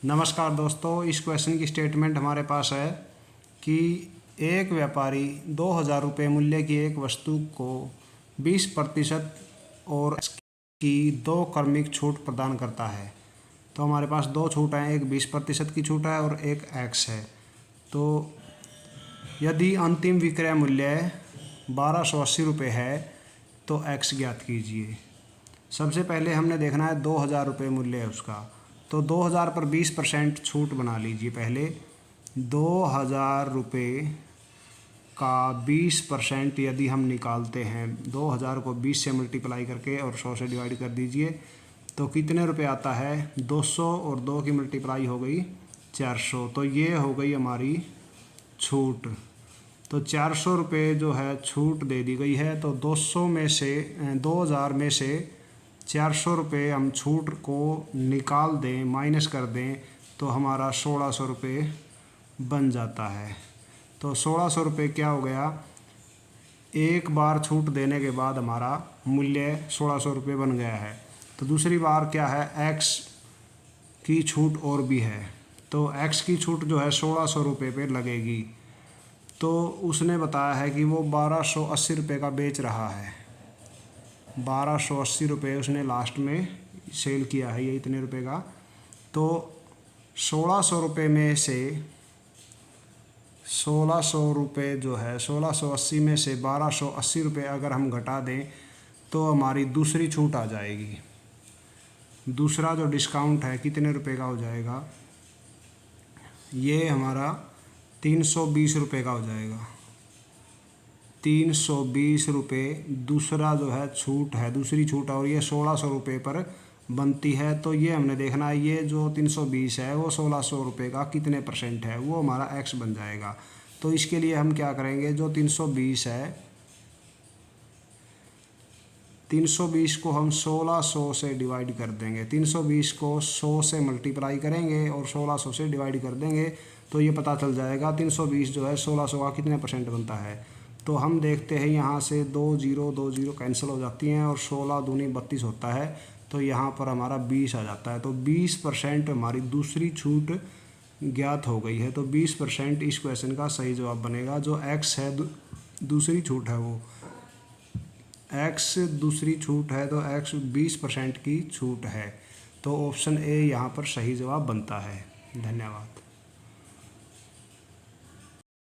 नमस्कार दोस्तों, इस क्वेश्चन की स्टेटमेंट हमारे पास है कि एक व्यापारी 2000 रुपये मूल्य की एक वस्तु को 20% और की 2 क्रमिक छूट प्रदान करता है। तो हमारे पास 2 छूट हैं, एक 20% की छूट है और एक एक्स है। तो यदि अंतिम विक्रय मूल्य 1280 रुपये है तो एक्स ज्ञात कीजिए। सबसे पहले हमने देखना है 2000 रुपये मूल्य है उसका, तो 2000 पर 20% छूट बना लीजिए। पहले 2000 रुपये का 20% यदि हम निकालते हैं, 2000 को 20 से मल्टीप्लाई करके और 100 से डिवाइड कर दीजिए तो कितने रुपए आता है, 200 और 2 की मल्टीप्लाई हो गई 400। तो ये हो गई हमारी छूट। तो 400 रुपये जो है छूट दे दी गई है। तो 200 में से 2000 में से 400 रुपये हम छूट को निकाल दें, माइनस कर दें, तो हमारा 1600 रुपये बन जाता है। तो 1600 रुपये क्या हो गया, एक बार छूट देने के बाद हमारा मूल्य 1600 रुपये बन गया है। तो दूसरी बार क्या है, एक्स की छूट और भी है। तो एक्स की छूट जो है 1600 रुपये पे लगेगी। तो उसने बताया है कि वो 1280 रुपये का बेच रहा है। 1280 रुपये उसने लास्ट में सेल किया है, ये इतने रुपये का। तो 1600 रुपये में से 1600 रुपये जो है, 1680 में से 1280 रुपये अगर हम घटा दें तो हमारी दूसरी छूट आ जाएगी। दूसरा जो डिस्काउंट है कितने रुपये का हो जाएगा, ये हमारा 320 रुपये का हो जाएगा। 320 रुपये दूसरा जो है छूट है, दूसरी छूट, और ये 1600 रुपये पर बनती है। तो ये हमने देखना है, ये जो 320 है वो 1600 रुपये का कितने परसेंट है, वो हमारा एक्स बन जाएगा। तो इसके लिए हम क्या करेंगे, जो 320 है, 320 को हम 1600 से डिवाइड कर देंगे। 320 को 100 से मल्टीप्लाई करेंगे और 1600 से डिवाइड कर देंगे तो ये पता चल जाएगा 320 जो है 1600 का कितने परसेंट बनता है। तो हम देखते हैं यहाँ से 2 0 कैंसिल हो जाती हैं और 16 दूनी 32 होता है। तो यहाँ पर हमारा 20 आ जाता है। तो 20% हमारी दूसरी छूट ज्ञात हो गई है। तो 20% इस क्वेश्चन का सही जवाब बनेगा। जो एक्स है दूसरी छूट है, वो एक्स दूसरी छूट है, तो एक्स 20% की छूट है। तो ऑप्शन ए यहाँ पर सही जवाब बनता है। धन्यवाद।